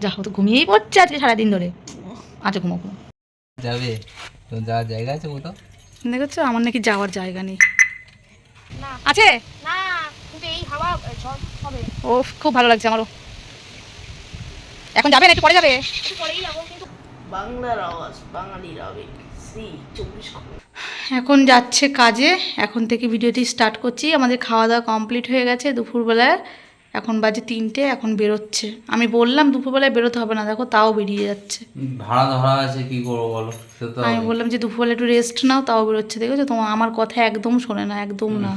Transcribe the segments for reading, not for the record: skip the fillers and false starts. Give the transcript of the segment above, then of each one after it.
যা তো ঘুমিয়েই পড়ছে আজকে সারাদিন ধরে। আচ্ছা ঘুমো ঘুমো। যাবে তো যাওয়ার জায়গা আছে কোথাও? দেখেছো আমার নাকি যাওয়ার জায়গা নেই। আছে না, কিন্তু এই হাওয়া ঝড় হবে। ও খুব ভালো লাগছে আমারও। এখন যাবে না একটু পরে যাবে? একটু পরেই যাবো, কিন্তু বাংলার আওয়াজ, বাঙালির আবেগ, শ্রী 24 ঘন্টা। এখন যাচ্ছে কাজে। এখন থেকে ভিডিওটি স্টার্ট করছি। আমাদের খাওয়া দাওয়া কমপ্লিট হয়ে গেছে দুপুরবেলায়। এখন বাজে 3টে, এখন বেরোচ্ছে। আমি বললাম দুপুরবেলায় বেরোতে হবে না, দেখো তাও বেরিয়ে যাচ্ছে। ভাড়া ধরা আছে, কি করবো বলো? সে তো আমি বললাম যে দুপুরবেলা একটু রেস্ট নাও, তাও বেরোচ্ছে। দেখেছো তোমার আমার কথা একদম শোনে না, একদম না।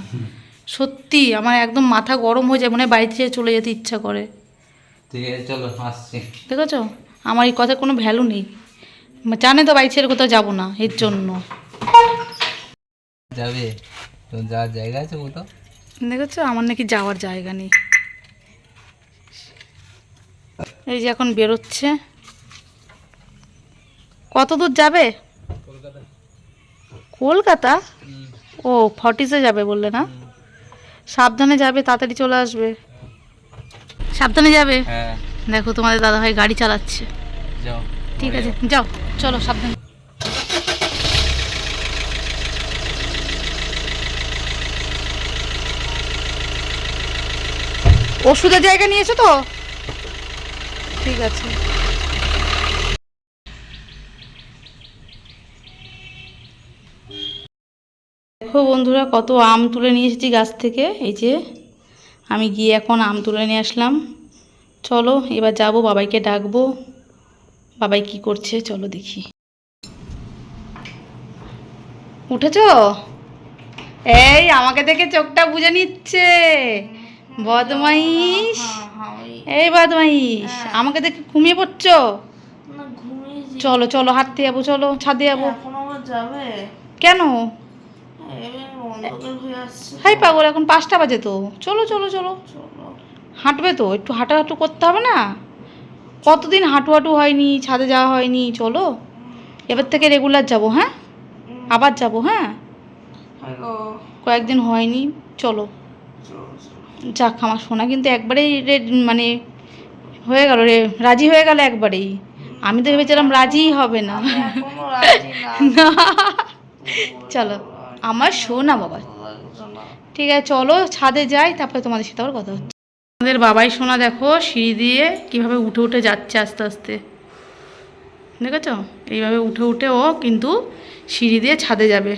সত্যি আমার একদম মাথা গরম হয়ে যায়, মনে হয় বাড়ি থেকে চলে যেতে ইচ্ছা করে। ঠিক আছে চলো আসছি। দেখেছো আমার এই কথার কোনো ভ্যালু নেই। জানে তো বাড়ি ছেড়ে কোথাও যাবো না, এর জন্য। যাবে তো যাওয়ার জায়গা আছে কোথাও? দেখেছো আমার নাকি যাওয়ার জায়গা নেই। এই যে এখন বেরোচ্ছে। কত দূর যাবে? কলকাতা। ও ফর্টিসে যাবে বললে না? সাবধানে যাবে, তাড়াতাড়ি চলে আসবে। সাবধানে যাবে। হ্যাঁ দেখো তোমাদের দাদাভাই গাড়ি চালাচ্ছে। যাও। ঠিক আছে যাও, চলো সাবধানে। ওষুধের জায়গা নিয়েছো তো? ঠিক আছে। দেখো বন্ধুরা কত আম তুলে নিয়ে এসেছি গাছ থেকে। এই যে আমি গিয়ে এখন আম তুলে নিয়ে আসলাম। চলো এবার যাবো, বাবাইকে ডাকবো। বাবাই কি করছে চলো দেখি। উঠেছো? এই আমাকে দেখে চোখটা বুঝে নিচ্ছে। বদমাইশ, এই বদমাইশ, আমাকে দেখে ঘুমিয়ে পড়ছো? না, ঘুমিয়েছি। চলো চলো হাঁটতে যাবো, চলো ছাদে যাবো। এখন আবার যাবে? কেন? অন্ধকার হয়ে আসছে। হাই পাগল, এখন 5টা বাজে তো। চলো চলো চলো, চলো। হাঁটবে তো, একটু হাঁটাহাঁটু করতে হবে না? কতদিন হাঁটু হাঁটু হয়নি, ছাদে যাওয়া হয়নি। চলো এবার থেকে রেগুলার যাবো। হ্যাঁ আবার যাবো। হ্যাঁ হ্যালো। কয়েকদিন হয়নি। চলো যাক, আমার সোনা কিন্তু একবারেই মানে হয়ে গেল রে, রাজি হয়ে গেল একবারেই। আমি তো ভেবেছিলাম রাজিই হবে না। এখনো রাজি না। না চলো আমার সোনা বাবা। ঠিক আছে চলো ছাদে যাই, তারপরে তোমাদের সাথে আবার কথা হচ্ছে। আমাদের বাবাই সোনা দেখো সিঁড়ি দিয়ে কিভাবে উঠে উঠে যাচ্ছে আস্তে আস্তে। দেখেছো এইভাবে উঠে উঠে ও কিন্তু সিঁড়ি দিয়ে ছাদে যাবে।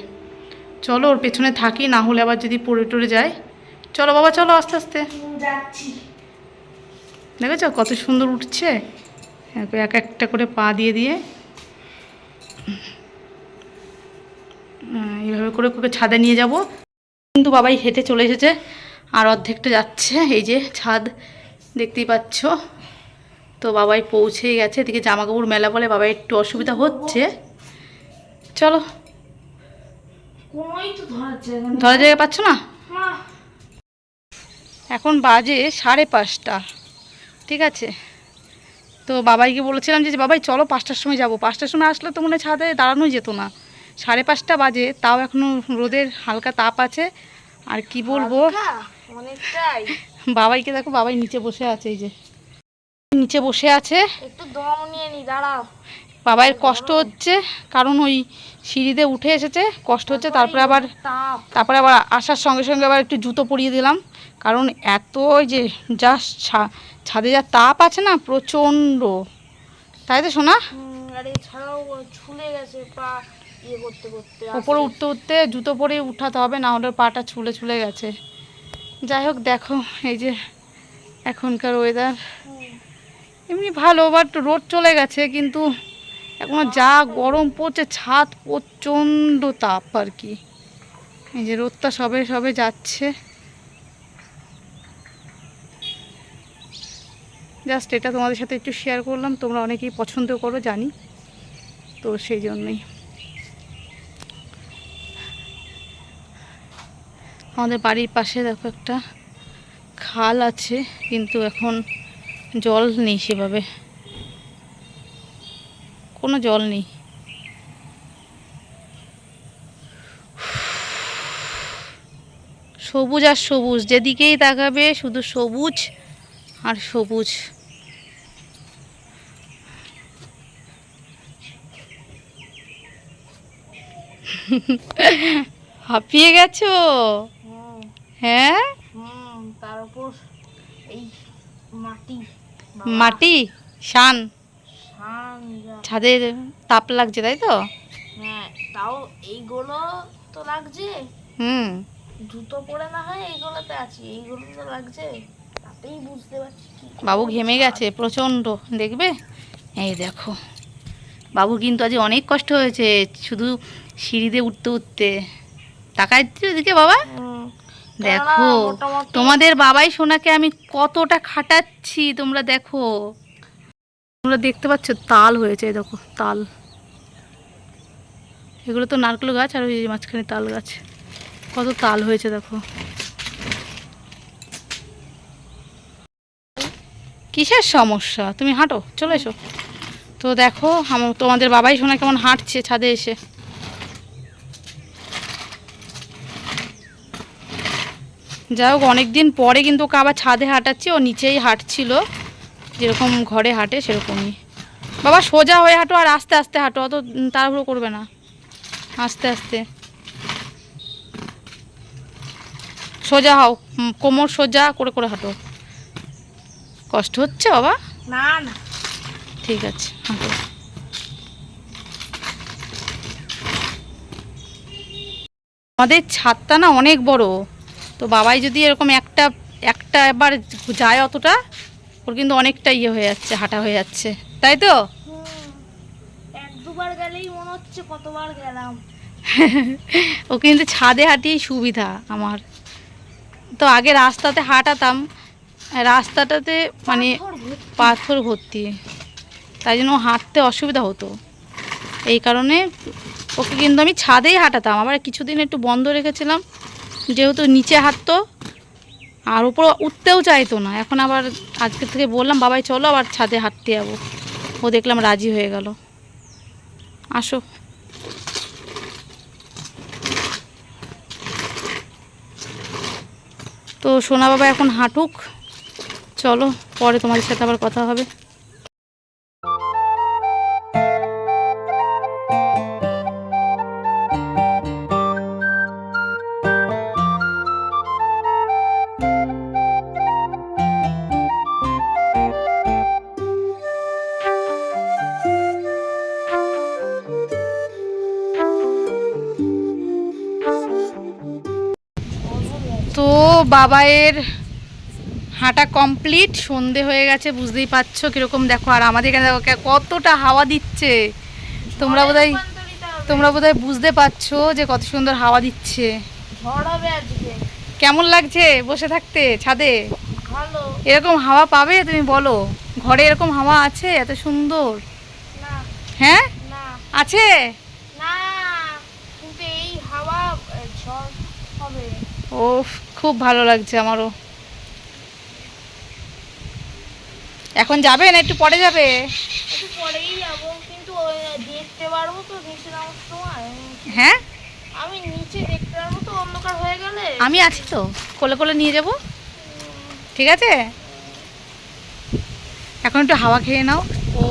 চলো ওর পেছনে থাকি, না হলে আবার যদি পড়ে টরে যায়। চলো বাবা চলো আস্তে আস্তে। যাচ্ছি। দেখেছো কত সুন্দর উঠছে, এক একটা করে পা দিয়ে দিয়ে। এইভাবে করে ওকে ছাদে নিয়ে যাব। কিন্তু বাবাই হেঁটে চলে এসেছে, আর অর্ধেকটা যাচ্ছে। এই যে ছাদ দেখতেই পাচ্ছ। তো বাবাই পৌঁছেই গেছে। এদিকে জামা কাপড় মেলা বলে বাবাই একটু অসুবিধা হচ্ছে। চলো কোনোই তো ধরার জায়গা নেই। ধরা জায়গা পাচ্ছ না? মা, এখন বাজে 5:30। ঠিক আছে তো বাবাইকে বলেছিলাম যে বাবাই চলো 5টার সময় যাবো। 5টার সময় আসলে তো মনে হয় ছাদে দাঁড়ানোই যেত না। 5:30 বাজে, তাও এখনও রোদের হালকা তাপ আছে। আর কি বলবো, হালকা, অনেকটাই। বাবাইকে দেখো, বাবাই নিচে বসে আছে। এই যে নিচে বসে আছে। একটু দম নিয়ে নি, দাঁড়াও। বাবাইয়ের কষ্ট হচ্ছে, কারণ ওই সিঁড়িতে উঠে এসেছে, কষ্ট হচ্ছে। তারপরে আবার আসার সঙ্গে সঙ্গে আবার একটু জুতো পরিয়ে দিলাম, কারণ এত ওই যে যা ছাদে যা তাপ আছে না প্রচণ্ড। তাই তো শোনা? আর এছাড়াও ছুলে গেছে পা, ইয়ে করতে করতে। ওপরে উঠতে উঠতে জুতো পরে উঠাতে হবে, না হলে পাটা ছুলে ছুলে গেছে। যাই হোক দেখো এই যে এখনকার ওয়েদার এমনি ভালো, বাট রোদ চলে গেছে, কিন্তু এখনো যা গরম পড়ছে, ছাদ প্রচণ্ড তাপ আর কি। এই যে রোদটা সবে সবে যাচ্ছে। জাস্ট এটা তোমাদের সাথে একটু শেয়ার করলাম, তোমরা অনেকেই পছন্দ করো জানি, তো সেই জন্যই। আমাদের বাড়ির পাশে দেখো একটা খাল আছে, কিন্তু এখন জল নেই, সেভাবে কোনো জল নেই। সবুজ আর সবুজ, যেদিকেই তাকাবে শুধু সবুজ আর সবুজ। হাঁপিয়ে গেছো? হুম হ্যাঁ, হুম, তার উপর এই মাটি মাটি শান সাঙ্গা। ছাদে তাপ লাগছে তাই তো? হ্যাঁ, তাও এইগুলো তো লাগছে, হুম। জুতো পরে না হয় এইগুলোতে আছি, এইগুলো তো লাগছে, তাতেই বুঝতে পারছি কি বাবু গরম ঘেমে ছাদ। গেছে প্রচণ্ড, দেখবে? এই দেখো, বাবু কিন্তু আজ অনেক কষ্ট হয়েছে শুধু সিঁড়িতে উঠতে উঠতে। তাকাচ্ছি ওদিকে বাবা, হুম, কেননা দেখো মোটামুটি তোমাদের বাবাই সোনাকে আমি কতটা খাটাচ্ছি, তোমরা দেখো। তোমরা দেখতে পাচ্ছ তাল হয়েছে, এই দেখো তাল, এগুলো তো নারকেল গাছ, আর ওই যে মাঝখানে তাল গাছ, কত তাল হয়েছে দেখো। কিসের সমস্যা? তুমি হাঁটো, চলে এসো। তো দেখো তোমাদের বাবাই সোনা কেমন হাঁটছে ছাদে এসে। যাই হোক, অনেকদিন পরে কিন্তু ওকে আবার ছাদে হাঁটাচ্ছি, ও নিচেই হাঁটছিল যেরকম ঘরে হাঁটে সেরকমই। বাবা সোজা হয়ে হাঁটো আর আস্তে আস্তে হাঁটো, অত তাড়াহুড়ো করবে না, আস্তে আস্তে সোজা হও, কোমর সোজা করে করে হাঁটো। কষ্ট হচ্ছে বাবা? না না, ঠিক আছে, হাঁটো। আমাদের ছাদটা না অনেক বড়, তো বাবাই যদি এরকম একটা একটা এবার যায় অতটা, ওর কিন্তু অনেকটা ইয়ে হয়ে যাচ্ছে, হাঁটা হয়ে যাচ্ছে, তাই তো? হুম, এক দুবার গেলেই মনে হচ্ছে কতবার গেলাম। ও কিন্তু ছাদে হাঁটিয়েই সুবিধা আমার। তো আগে রাস্তাতে হাঁটাতাম, রাস্তাটাতে মানে পাথর ভর্তি। পাথর ভর্তি, তাই জন্য ও হাঁটতে অসুবিধা হতো। এই কারণে ওকে কিন্তু আমি ছাদেই হাঁটাতাম, আবার কিছুদিন একটু বন্ধ রেখেছিলাম, যেহেতু নিচে হাঁটতো আর উপর উঠতেও চাইতো না। এখন আবার আজকে থেকে বললাম বাবাই চলো আবার ছাদে হাঁটতে যাবো, ও দেখলাম রাজি হয়ে গেল। আসো। তো সোনা বাবা এখন হাঁটুক, চলো পরে তোমাদের সাথে আবার কথা হবে। তো বাবায়ের হাঁটা কমপ্লিট, সন্ধে হয়ে গেছে, বুঝতেই পারছো কীরকম, দেখো আর আমাদের এখানে দেখো কতটা হাওয়া দিচ্ছে। তোমরা বোধহয় রূপান্তরিত হবে। তোমরা বোধহয় বুঝতে পারছো যে কত সুন্দর হাওয়া দিচ্ছে। ঝড় হবে আজকে। কেমন লাগছে বসে থাকতে ছাদে? ভালো। এরকম হাওয়া পাবে তুমি বলো? ঘরে এরকম হাওয়া আছে এত সুন্দর? না হ্যাঁ, না আছে। না, কিন্তু এই হাওয়া ঝড় হবে। ও, খুব ভালো লাগছে আমারও। এখন যাবে না একটু পরে যাবে? একটু পরেই যাবো, কিন্তু ওই দেখতে পারবো তো নিচে নামার সময়? হ্যাঁ, আমি নিচে দেখতে পারবো তো অন্ধকার হয়ে গেলে? আমি আছি তো, কোলে কোলে নিয়ে যাব, ঠিক আছে? এখন একটু হাওয়া খেয়ে নাও। ও,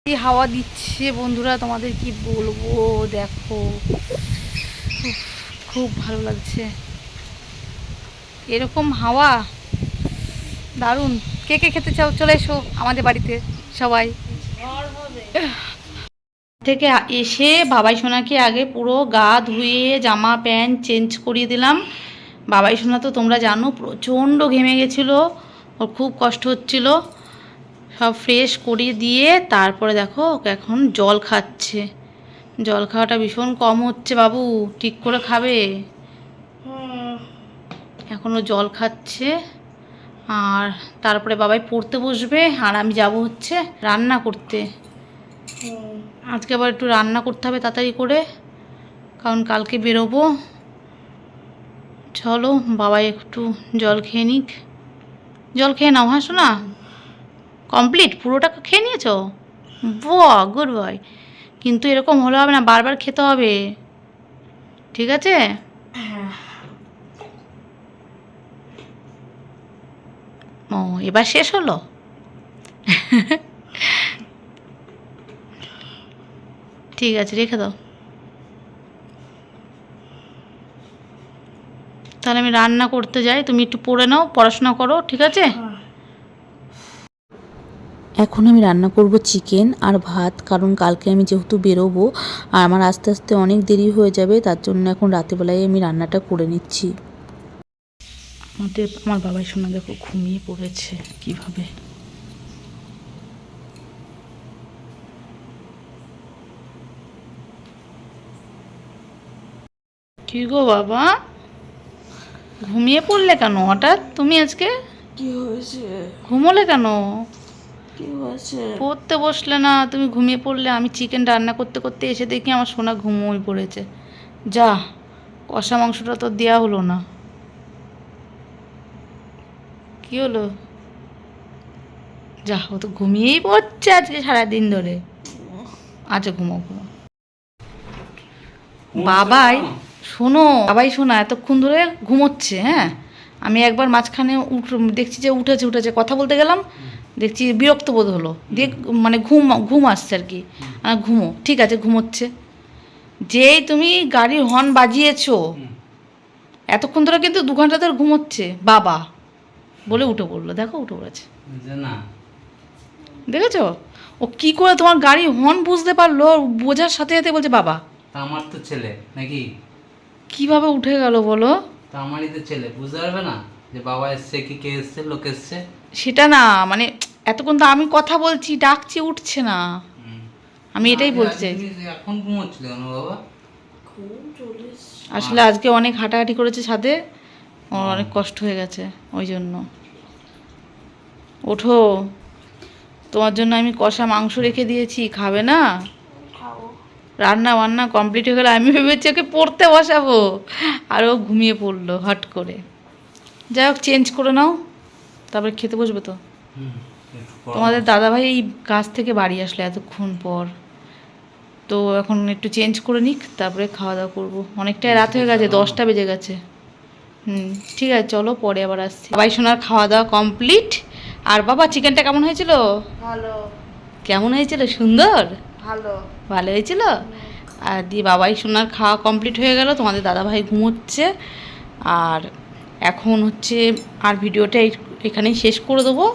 কি হাওয়া দিচ্ছে বন্ধুরা, তোমাদের কি বলবো, দেখো উফ, খুব ভালো লাগছে এরকম হাওয়া, দারুণ। কে কে খেতে চাও চলে এসো আমাদের বাড়িতে সবাই। ঝড় হবে। থেকে এসে বাবাই সোনাকে আগে পুরো গা ধুয়ে জামা প্যান্ট চেঞ্জ করিয়ে দিলাম। বাবাই সোনা তো তোমরা জানো প্রচণ্ড ঘেমে গেছিলো, ওর খুব কষ্ট হচ্ছিল, সব ফ্রেশ করিয়ে দিয়ে তারপরে দেখো ওকে এখন জল খাচ্ছে। জল খাওয়াটা ভীষণ কম হচ্ছে, বাবু ঠিক করে খাবে। এখনও জল খাচ্ছে, আর তারপরে বাবাই পড়তে বসবে, আর আমি যাব হচ্ছে রান্না করতে। আজকে আবার একটু রান্না করতে হবে তাড়াতাড়ি করে, কারণ কালকে বেরোবো। চলো বাবাই একটু জল খেয়ে নিক। জল খেয়ে নাও, হ্যাঁ শোনা, কমপ্লিট পুরোটা খেয়ে নিয়েছো? বাহ, গুড বয়। কিন্তু এরকম হলে হবে না, বারবার খেতে হবে, ঠিক আছে? ও, এবার শেষ হলো? ঠিক আছে, রেখে দাও। তাহলে আমি রান্না করতে যাই, তুমি একটু পড়ে নাও, পড়াশোনা করো, ঠিক আছে? এখন আমি রান্না করব চিকেন আর ভাত, কারণ কালকে আমি যেহেতু বেরোবো আর আমার আস্তে আস্তে অনেক দেরি হয়ে যাবে, তার জন্য এখন রাতেরবেলায় আমি রান্নাটা করে নিচ্ছি। আমার বাবাই শোনা দেখো ঘুমিয়ে পড়েছে কিভাবে। কি গো বাবা, ঘুমিয়ে পড়লে কেন হঠাৎ তুমি আজকে? কি হয়েছে? ঘুমোলে কেন? কি হয়েছে? পড়তে বসলে না, তুমি ঘুমিয়ে পড়লে। আমি চিকেন রান্না করতে করতে এসে দেখি আমার সোনা ঘুমোই পড়েছে। যা, কষা মাংসটা তো দেওয়া হলো না। কি হলো? যা, ও তো ঘুমিয়েই পড়ছে আজকে সারাদিন ধরে। আচ্ছা ঘুমো ঘুমো। বাবাই শোনো, বাবাই শোনা এতক্ষণ ধরে ঘুমোচ্ছে। হ্যাঁ, আমি একবার মাঝখানে দেখছি যে উঠেছে, কথা বলতে গেলাম, দেখছি বিরক্ত বোধ হলো, দিয়ে মানে ঘুম আসছে আর কি। ঘুমো, ঠিক আছে, ঘুমোচ্ছে। যেই তুমি গাড়ির হর্ন বাজিয়েছো, এতক্ষণ ধরে কিন্তু 2 ঘন্টা ধরে ঘুমোচ্ছে বাবা বলে উঠে পড়লো। দেখো উঠে পড়েছে, না দেখেছো? ও কি করে তোমার গাড়ি হর্ন বুঝতে পারলো, বোঝার সাথে সাথে বলছে বাবা। তা আমার তো ছেলে নাকি, কিভাবে উঠে গেল বলো? তা আমারই তো ছেলে, বুঝতে পারবে না যে বাবা এসছে কি কে এসছে, লোক এসছে। সেটা না, মানে এতক্ষণ তো আমি কথা বলছি, ডাকছি, উঠছে না। আমি এটাই বলতে চাই। তুমি এখন ঘুমোচ্ছিলে কেন বাবা? ঘুম চলে এসছে। আসলে আজকে অনেক হাঁটাহাঁটি করেছে ছাদে, ওর অনেক কষ্ট হয়ে গেছে, ওই জন্য। ওঠো, তোমার জন্য আমি কষা মাংস রেখে দিয়েছি, খাবে না? খাবো। রান্না বান্না কমপ্লিট হয়ে গেলে আমি ভেবেছি ওকে পড়তে বসাবো, আর ও ঘুমিয়ে পড়লো হট করে। যাই হোক, চেঞ্জ করে নাও, তারপরে খেতে বসবে তো। তোমাদের দাদাভাই এই কাজ থেকে বাড়ি আসলো এতক্ষণ পর, তো এখন একটু চেঞ্জ করে নিক, তারপরে খাওয়া দাওয়া করবো। অনেকটাই রাত হয়ে গেছে, 10টা বেজে গেছে। ঠিক আছে, চলো পরে আবার আসছি। বাবাই সোনার খাওয়া দাওয়া কমপ্লিট। আর বাবা, চিকেনটা কেমন হয়েছিল? ভালো। কেমন হয়েছিল? সুন্দর? ভালো। ভালো হয়েছিল? আর দিয়ে বাবাই সোনার খাওয়া কমপ্লিট হয়ে গেল, তোমাদের দাদাভাই ঘুমোচ্ছে। আর এখন হচ্ছে আর ভিডিওটা এখানেই শেষ করে দেবো,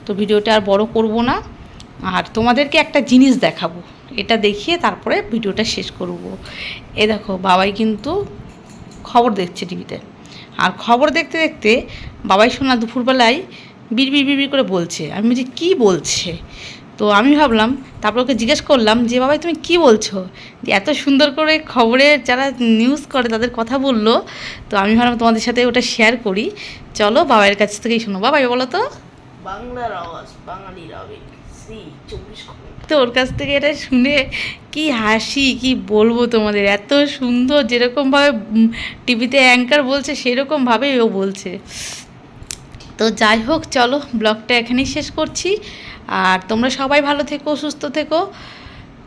তো ভিডিওটা আর বড় করব না। আর তোমাদেরকে একটা জিনিস দেখাবো, এটা দেখিয়ে তারপরে ভিডিওটা শেষ করব। এ দেখো, বাবাই কিন্তু খবর দেখছে টিভিতে, আর খবর দেখতে দেখতে বাবাই শোনা দুপুরবেলায় বিড়বিড় করে বলছে। আমি বলছি কী বলছে? তো আমি ভাবলাম, তারপর ওকে জিজ্ঞেস করলাম যে বাবাই তুমি কি বলছো, যে এত সুন্দর করে খবরের যারা নিউজ করে তাদের কথা বললো। তো আমি ভাবলাম তোমাদের সাথে ওটা শেয়ার করি। চলো বাবাইয়ের কাছ থেকেই শোনো। বাবাই বলো তো। বাংলার আওয়াজ, বাঙালির আবেগ, সি 24 ঘন্টা। তো ওর কাছ থেকে এটা শুনে কি হাসি, কি বলবো তোমাদের, এত সুন্দর, যেরকমভাবে টিভিতে অ্যাঙ্কার বলছে সেরকমভাবেই ও বলছে। তো যাই হোক, চলো ব্লগটা এখানেই শেষ করছি। আর তোমরা সবাই ভালো থেকো, সুস্থ থেকো।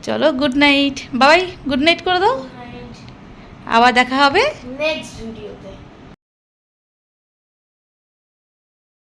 চলো, গুড নাইট। বাবাই গুড নাইট করে দাও, আবার দেখা হবে নেক্সট ভিডিও।